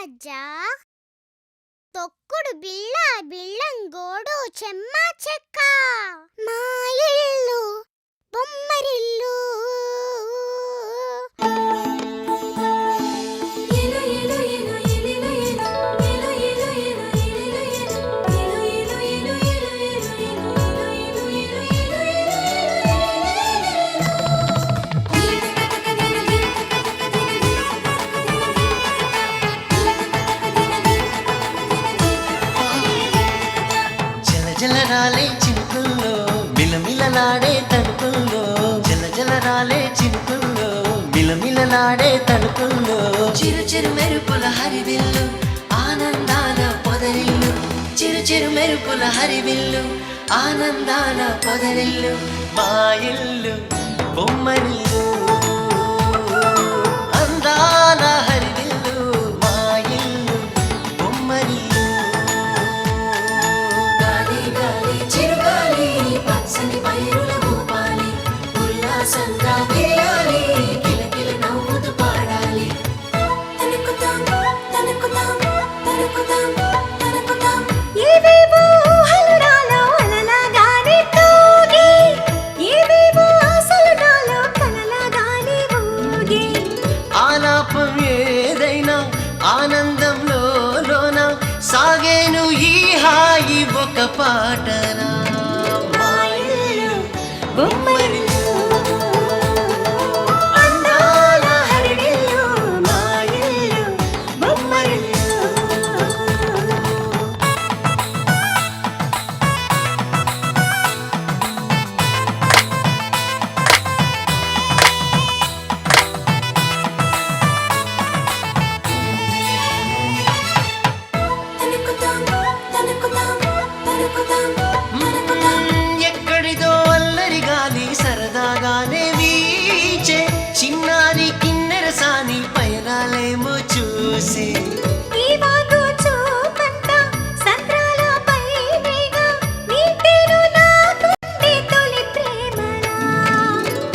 రాజా తొక్కుడు బిళ్ళ బిళ్ళంగోడు చెమ్మ చెక్క మా ఇల్లు బొమ్మరిల్లు జలరాలే చినుకుల్లో మిలమిలలాడే తడుకుల్లో జలరాలే చినుకుల్లో మిలమిలలాడే తడుకుల్లో చిరు చిరు మెరుపుల హరివిల్లు ఆనందాల పొదరిల్లు చిరు చిరు మెరుపుల హరివిల్లు ఆనందాల పొదరిల్లు మా ఇల్లు బొమ్మరిల్లు అందాల హరివిల్లు మా ఇల్లు బొమ్మరిల్లు ఉల్లాసంగా వేయాలి కిలకిల నవ్వుతూ పాడాలి తనుకుతాం తనుకుతాం తనుకుతాం తనుకుతాం ఏవేవో ఊహలు నాలో అలలాగానే తూగి ఏవేవో ఆశలు నాలో కలలాగానే ఊగి ఆలాపం ఏదైనా ఆనందంలోన సాగేను ఈ హాయి ఒక పాటనా మా ఇల్లు బొమ్మరిల్లు ఎక్కడిదో అల్లరి గాలి సరదాగానే వీచే చిన్నారి కిన్నెరసాని పయనాలేమో చూసి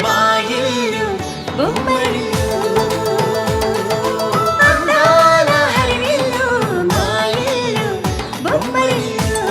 మా ఇల్లు బొమ్మరిల్లు అందాల హరివిల్లు మా ఇల్లు బొమ్మరిల్లు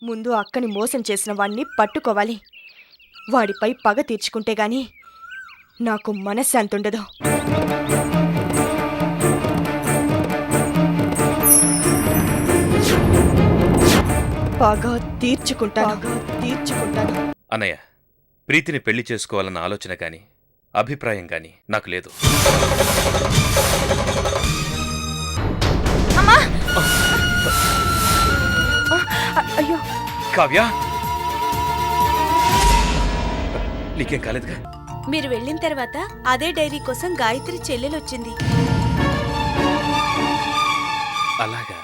ముందు అక్కని మోసం చేసిన వాణ్ణి పట్టుకోవాలి. వాడిపై పగ తీర్చుకుంటే గాని నాకు మనశ్శాంతి ఉండదు. పగ తీర్చుకుంటాను. అన్నయ్య, ప్రీతిని పెళ్లి చేసుకోవాలన్న ఆలోచన గాని అభిప్రాయం గాని నాకు లేదు. అయ్యో కావ్య, నీకేం కాలేదుగా? మీరు వెళ్ళిన తర్వాత అదే డైరీ కోసం గాయత్రి చెల్లెలొచ్చింది. అలాగా?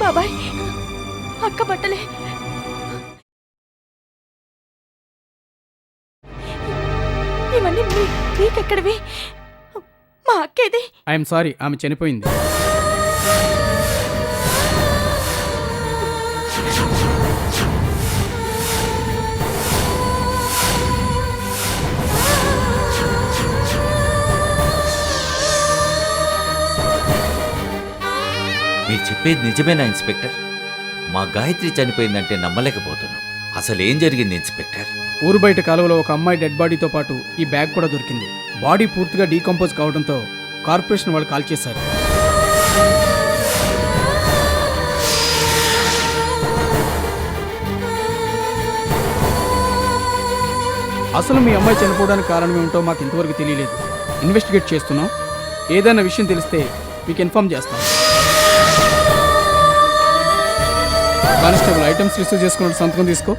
బాబాయ్, అక్క బట్టలే. ఇవన్నీ మీకెక్కడివి? మా అక్కేది? ఐఎమ్ సారీ, ఆమె చనిపోయింది. మీరు చెప్పేది నిజమేనా ఇన్స్పెక్టర్? మా గాయత్రి చనిపోయిందంటే నమ్మలేకపోతున్నాం. అసలేం జరిగింది ఇన్స్పెక్టర్? ఊరు బయట కాలువలో ఒక అమ్మాయి డెడ్ బాడీతో పాటు ఈ బ్యాగ్ కూడా దొరికింది. బాడీ పూర్తిగా డీకంపోజ్ కావడంతో కార్పొరేషన్ వాళ్ళు కాల్ చేశారు. అసలు మీ అమ్మాయి చనిపోవడానికి కారణం ఏమిటో మాకు ఇంతవరకు తెలియలేదు. ఇన్వెస్టిగేట్ చేస్తున్నాం. ఏదైనా విషయం తెలిస్తే మీకు ఇన్ఫార్మ్ చేస్తాం. కానిస్టేబుల్, ఐటమ్స్ రిసీవ్ చేసుకున్న సంతకం తీసుకో.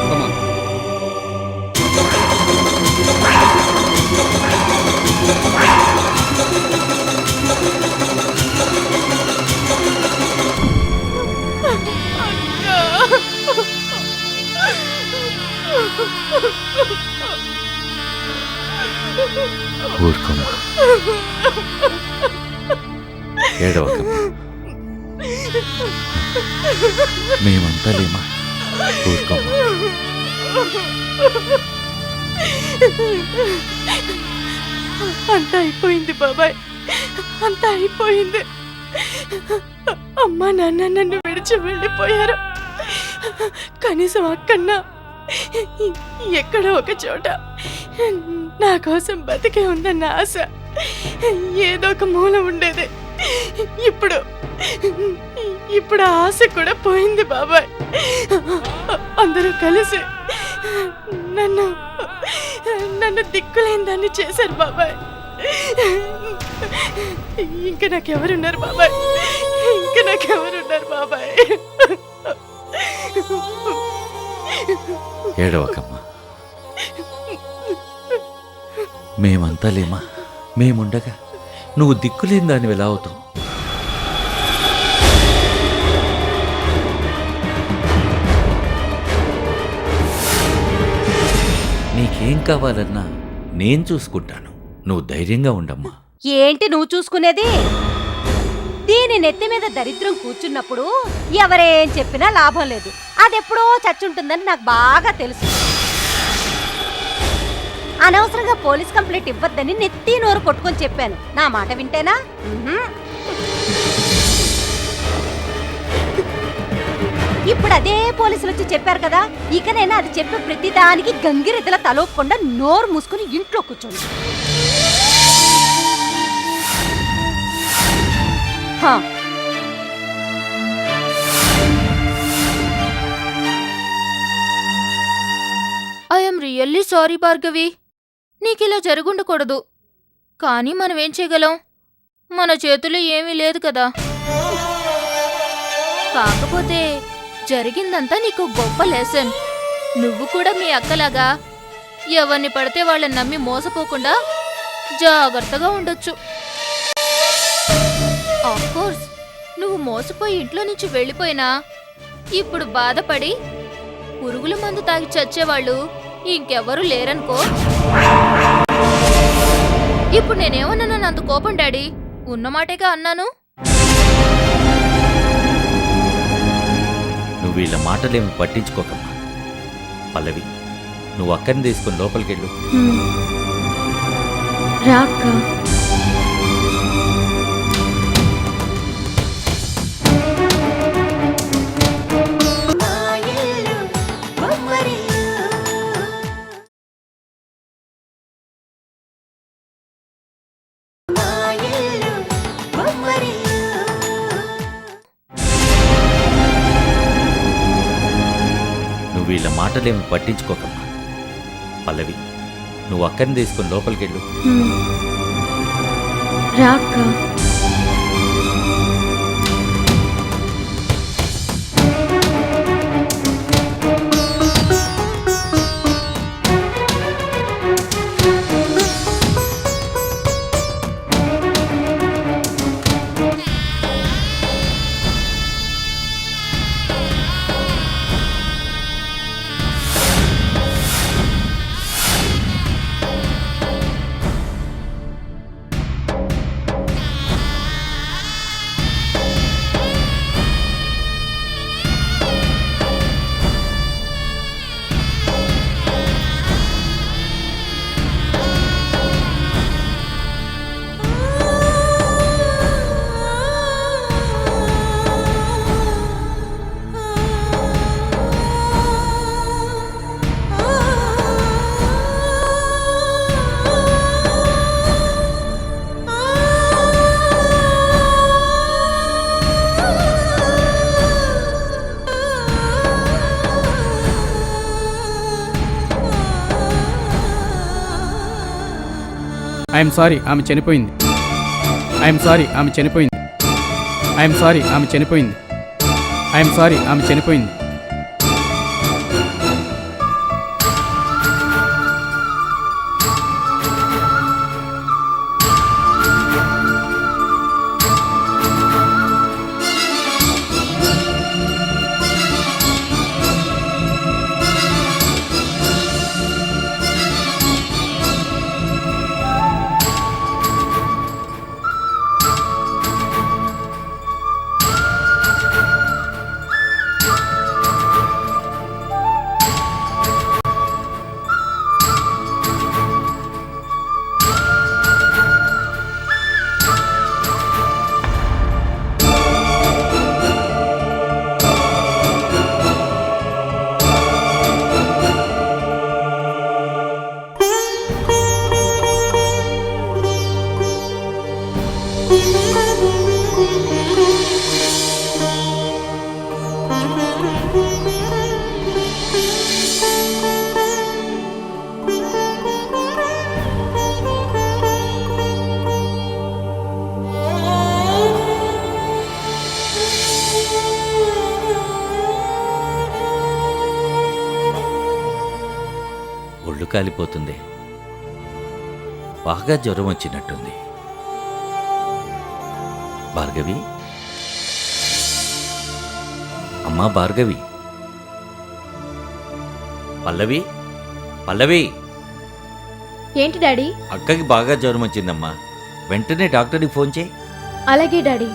Come on. ఊరుకోమ్మా, ఏడవకమ్మా, మేమంతా లేమా, ఊరుకోమ్మా. అంతా అయిపోయింది బాబాయ్, అంతా అయిపోయింది. అమ్మా నాన్న నన్ను విడిచి వెళ్ళిపోయారు. కనీసం అక్కన్నా ఎక్కడో ఒక చోట నా కోసం బతికే ఉందన్న ఆశ ఏదో ఒక మూల ఉండేది. ఇప్పుడు ఇప్పుడు ఆ ఆశ కూడా పోయింది బాబాయ్. అందరూ కలిసి నన్ను నన్ను దిక్కులేని దాన్ని చేశారు బాబాయ్. ఇంకా నాకెవరున్నారు బాబాయ్, ఇంకా నాకెవరున్నారు బాబాయ్. ఏడవకమ్మా, మేమంతా లేమా, మేముండగా నువ్వు దిక్కులేని దానివి ఎలా అవుతావు? నీకేం కావాలన్నా నేను చూసుకుంటాను, నువ్వు ధైర్యంగా ఉండమ్మా. ఏంటి నువ్వు చూసుకునేది? దీని నెత్తి మీద దరిద్రం కూర్చున్నప్పుడు ఎవరేం చెప్పినా లాభం లేదు. అదెప్పుడో చచ్చుంటుందని నాకు బాగా తెలుసు. అనవసరంగా పోలీస్ కంప్లైంట్ ఇవ్వద్దని నెత్తి నోరు కొట్టుకొని చెప్పాను. నా మాట వింటేనా? ఇప్పుడు అదే పోలీసులు వచ్చి చెప్పారు కదా, ఇకనైనా అది చెప్పే ప్రతిదానికి గంగిరెద్దుల తలోపకుండా నోరు మూసుకుని ఇంట్లో కూర్చోండి. ఐఎమ్ రియల్లీ సారీ భార్గవి, నీకిలా జరుగుండకూడదు. కానీ మనమేం చేయగలం? మన చేతుల్లో ఏమీ లేదు కదా. కాకపోతే జరిగిందంతా నీకు గొప్ప లెసన్. నువ్వు కూడా మీ అక్కలాగా ఎవరిని పడితే వాళ్ళని నమ్మి మోసపోకుండా జాగ్రత్తగా ఉండొచ్చు. ఆఫ్కోర్స్ నువ్వు మోసపోయి ఇంట్లో నుంచి వెళ్ళిపోయినా ఇప్పుడు బాధపడి పురుగుల మందు తాగి చచ్చేవాళ్ళు ఇంకెవ్వరూ లేరనుకో. ఇప్పుడు నేనేమన్నాను అంత కోపం డాడీ? ఉన్నమాటేగా అన్నాను. నువ్వు వీళ్ళ మాటలేమి పట్టించుకోకమ్మా. పల్లవి, నువ్వు అక్కని తీసుకుని లోపలికెళ్ళు. రాక్క నువ్వు వీళ్ళ మాటలేమి పట్టించుకోకమ్మా. పల్లవి, నువ్వు అక్కని తీసుకుని లోపలికెళ్ళు. రాక్క ఐఎమ్ సారీ, ఆమె చనిపోయింది. ఐఎమ్ సారీ, ఆమె చనిపోయింది. ఐఎమ్ సారీ, ఆమె చనిపోయింది. ఐఎమ్ సారీ, ఆమె చనిపోయింది. ఒళ్ళు కాలిపోతుంది. బాగా జ్వరం వచ్చినట్టుంది. భార్గవి, అమ్మా భార్గవి. పల్లవి, పల్లవి. ఏంటి డాడీ? అక్కకి బాగా జ్వరం వచ్చిందమ్మా. వెంటనే డాక్టర్కి ఫోన్ చేయి. అలాగే డాడీ.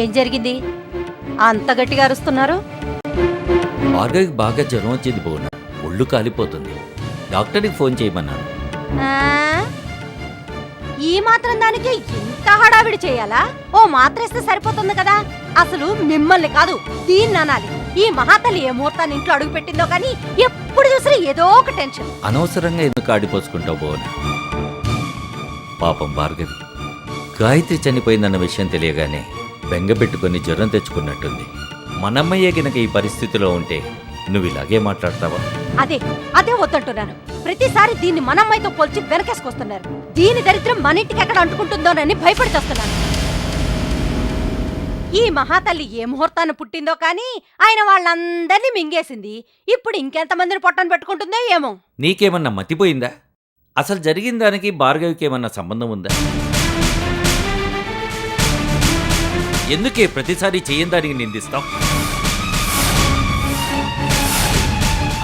ఏం జరిగింది? అంత గట్టిగా అరుస్తున్నారు? భార్గవికి బాగా జ్వరం వచ్చింది బోన. ఒళ్ళు కాలిపోతుంది. డాక్టర్కి ఫోన్ చేయమన్నాను. ఆ? ఈ మాత్రం దానికి ఇంత హడావిడి చేయాలా? ఓ మాత్ర ఇస్తే సరిపోతుంది కదా. అసలు మిమ్మల్ని కాదు, దీన్ని అనాలి. ఈ మహాతల్లి ఏ ముహూర్తాన్ని ఇంట్లో అడుగు పెట్టిందో కానీ ఎప్పుడు చూసినా ఏదో ఒక టెన్షన్. అనవసరంగా ఎందుకు ఆడిపోసుకుంటావు బోన? పాపం భార్గవి గాయత్రి చనిపోయిందన్న విషయం తెలియగానే బెంగపెట్టుకుని జ్వరం తెచ్చుకున్నట్టుంది. మనమ్మయ్యే గినక ఈ పరిస్థితిలో ఉంటే నువ్వు ఇలాగే మాట్లాడతావా? అదే వద్దంటున్నాను. ప్రతిసారి దీన్ని మనమ్మాయితో పోల్చి వెనకేసుకొస్తున్నారు. దీని దరిద్రం మన ఇంటికి ఎక్కడ అంటుకుంటుందోనని భయపడిచేస్తున్నాను. ఈ మహాతల్లి ఏ ముహూర్తాన్ని పుట్టిందో కానీ ఆయన వాళ్ళందరినీ మింగేసింది. ఇప్పుడు ఇంకెంతమందిని పొట్టను పెట్టుకుంటుందో ఏమో. నీకేమన్నా మతిపోయిందా? అసలు జరిగిన దానికి భార్గవికి ఏమన్నా సంబంధం ఉందా? ఎందుకే ప్రతిసారి చేయని దానికి నిందిస్తాం?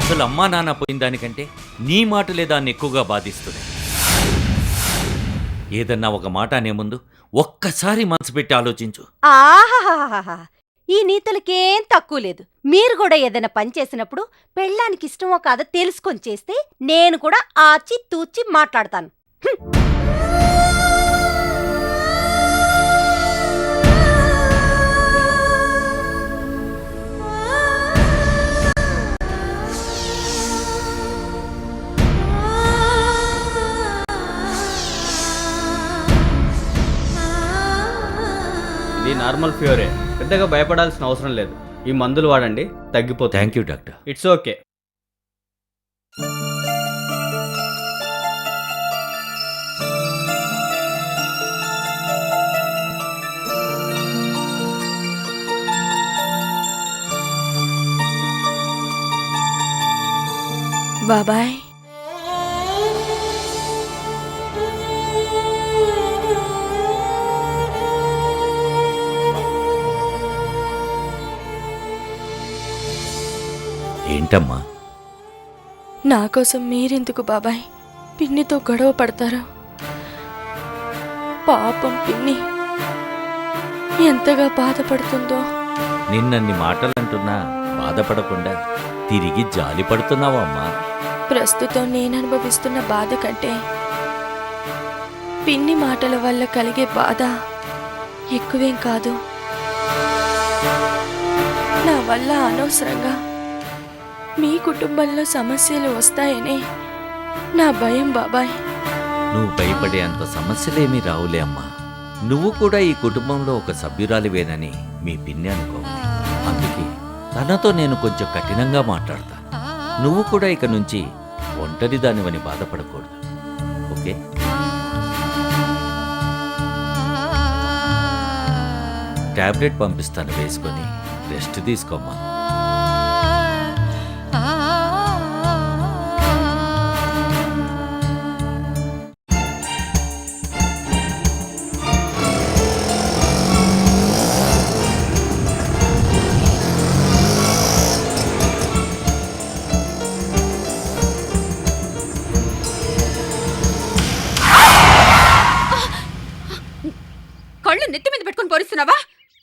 అసలు అమ్మా నాన్న పోయిన దానికంటే నీ మాటలే దాన్ని ఎక్కువగా బాధిస్తున్నాయి. ఏదన్నా ఒక మాట అనే ముందు ఒక్కసారి మనసు పెట్టి ఆలోచించు. ఆహాహాహా, ఈ నీతులకేం తక్కువ లేదు. మీరు కూడా ఏదైనా పని చేసినప్పుడు పెళ్ళానికి ఇష్టమో కాదో తెలుసుకొని చేస్తే నేను కూడా ఆచి తూచి మాట్లాడతాను. ఇది నార్మల్ ఫీవరే, పెద్దగా భయపడాల్సిన అవసరం లేదు. ఈ మందులు వాడండి, తగ్గిపోతుంది. Thank you doctor. It's okay. బాబాయ్, ఏంటమ్మా? నా కోసం మీరెందుకు బాబాయ్ పిన్నితో గొడవ పడతారు? పాపం పిన్ని ఎంతగా బాధపడుతుందో. నిన్నన్ని మాటలంటున్నా బాధపడకుండా తిరిగి జాలి పడుతున్నావా అమ్మా? ప్రస్తుతం నేను అనుభవిస్తున్న బాధ కంటే పిన్ని మాటల వల్ల కలిగే బాధ ఎక్కువేం కాదు. నా వల్ల అనవసరంగా మీ కుటుంబంలో సమస్యలు వస్తాయనే నా భయం బాబాయ్. నువ్వు భయపడే అంత సమస్యలేమీ రావులే అమ్మా. నువ్వు కూడా ఈ కుటుంబంలో ఒక సభ్యురాలివేనని మీ పిన్ని అనుకోవాలి. అందుకే తనతో నేను కొంచెం కఠినంగా మాట్లాడతా. నువ్వు కూడా ఇక నుంచి ఒంటరి దానివని బాధపడకూడదు. ఓకే? టాబ్లెట్ పంపిస్తాను, వేసుకొని రెస్ట్ తీసుకోమ్మా. కళ్ళు నెత్తి మీద పెట్టుకుని పోరిస్తున్నావా?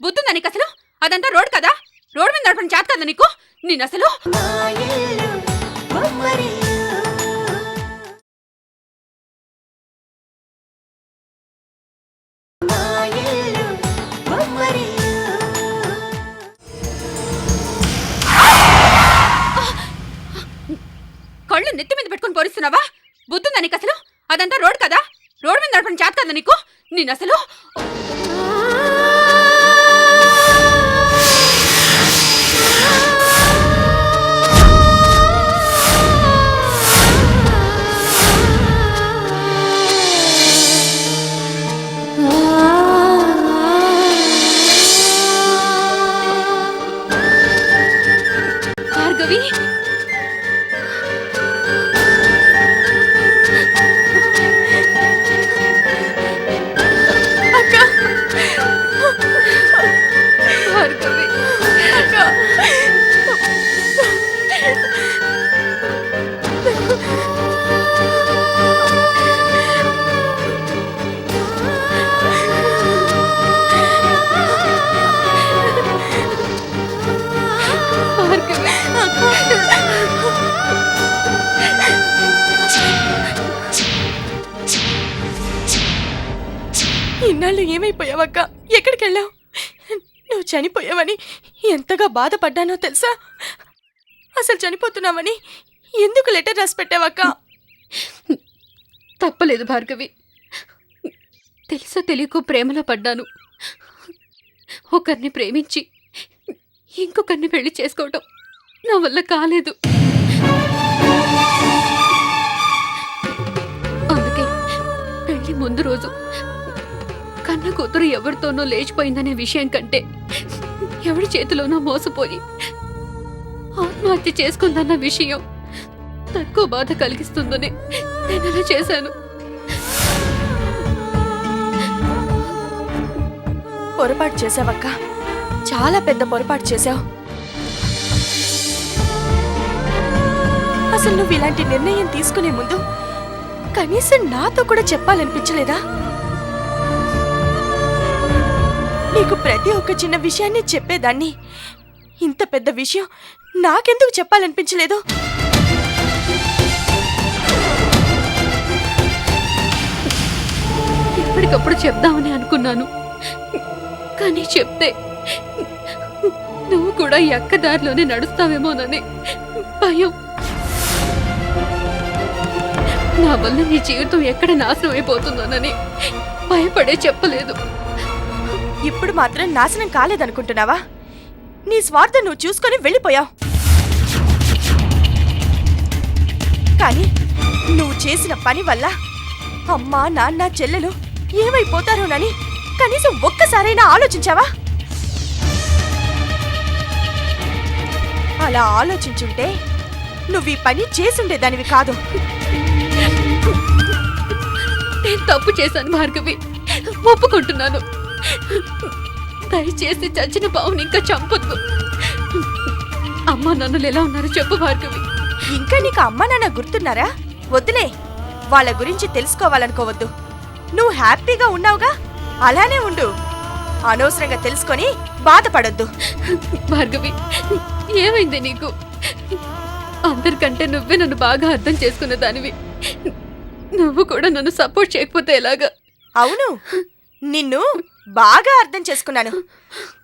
బుద్ధుందా నీకు అసలు? అదంతా రోడ్ కదా, రోడ్ మీద నడపడం చేత కదా నీకు? నేను అసలు కళ్ళు నెత్తి మీద పెట్టుకుని పోరిస్తున్నావా? బుద్ధుందా నీకు అసలు? అదంతా రోడ్ కదా, రోడ్ మీద నడపడం చేత కదా నీకు? నేను అసలు భార్గవి, భార్గవి, ఇన్నాళ్ళు ఏమైపోయావక్క? ఎక్కడికెళ్ళావు? నువ్వు చనిపోయావని ఎంతగా బాధపడ్డానో తెలుసా? అసలు చనిపోతున్నావని ఎందుకు లెటర్ రాసి పెట్టావక్క? తప్పలేదు భార్గవి. తెలుసో తెలియకో ప్రేమలో పడ్డాను. ఒకరిని ప్రేమించి ఇంకొకరిని పెళ్లి చేసుకోవటం నా వల్ల కాలేదు. అందుకే పెళ్లి ముందు రోజు కన్న కూతురు ఎవరితోనో లేచిపోయిందనే విషయం కంటే ఎవరి చేతిలోనో మోసపోయి ఆత్మహత్య చేసుకుందన్న విషయం తక్కువ బాధ కలిగిస్తుందని నేను అలా చేశాను. పొరపాటు చేసావక్క, చాలా పెద్ద పొరపాటు చేశావు. అసలు నువ్వు ఇలాంటి నిర్ణయం తీసుకునే ముందు కనీసం నాతో కూడా చెప్పాలనిపించలేదా? నీకు ప్రతి ఒక్క చిన్న విషయాన్ని చెప్పేదాన్ని. ఇంత పెద్ద విషయం నాకెందుకు చెప్పాలనిపించలేదు? ఎప్పటికప్పుడు చెప్దామని అనుకున్నాను, కానీ చెప్తే నువ్వు కూడా ఈ అక్క దారిలోనే నడుస్తావేమోనని భయం. నా వల్ల నీ జీవితం ఎక్కడ నాశనం అయిపోతుందోనని భయపడే చెప్పలేదు. ఇప్పుడు మాత్రం నాశనం కాలేదనుకుంటున్నావా? నీ స్వార్థం నువ్వు చూసుకొని వెళ్ళిపోయావు. కానీ నువ్వు చేసిన పని వల్ల అమ్మ, నాన్న, చెల్లెలు ఏమైపోతారోనని కనీసం ఒక్కసారైనా ఆలోచించావా? అలా ఆలోచించుంటే నువ్వు ఈ పని చేసుండేదానివి కాదు. నేను తప్పు చేశాను భార్గవి, ఒప్పుకుంటున్నాను. దయచేసి చచ్చిన బావుని ఇంకా చంపొద్దు. అమ్మా నాన్నలు ఎలా ఉన్నారో చెప్పు భార్గవి. ఇంకా నీకు అమ్మా నాన్న గుర్తున్నారా? వద్దులే, వాళ్ళ గురించి తెలుసుకోవాలనుకోవద్దు. నువ్వు హ్యాపీగా ఉన్నావుగా, అలానే ఉండు. అనవసరంగా తెలుసుకొని బాధపడొద్దు. భార్గవి, ఏమైంది నీకు? అందరికంటే నువ్వే నన్ను బాగా అర్థం చేసుకున్న దానివి. నువ్వు కూడా నన్ను సపోర్ట్ చేయకపోతే ఎలాగా? అవును, నిన్ను బాగా అర్థం చేసుకున్నాను.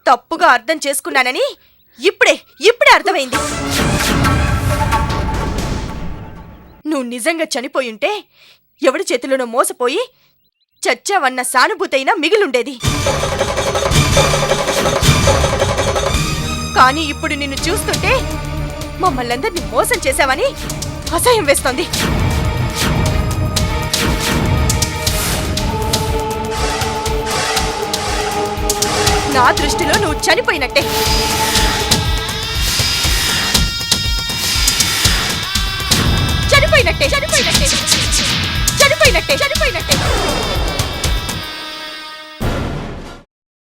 తప్పుగా అర్థం చేసుకున్నానని ఇప్పుడే అర్థమైంది. నువ్వు నిజంగా చనిపోయుంటే ఎవడి చేతిలోనో మోసపోయి చచ్చావన్న సానుభూతైనా మిగిలుండేది. కానీ ఇప్పుడు నిన్ను చూస్తుంటే మమ్మల్నందరినీ మోసం చేశావని అసహ్యం వేస్తోంది. నా దృష్టిలో నువ్వు చనిపోయినట్టే. చనిపోయినట్టే చనిపోయినట్టే చనిపోయినట్టే చనిపోయినట్టే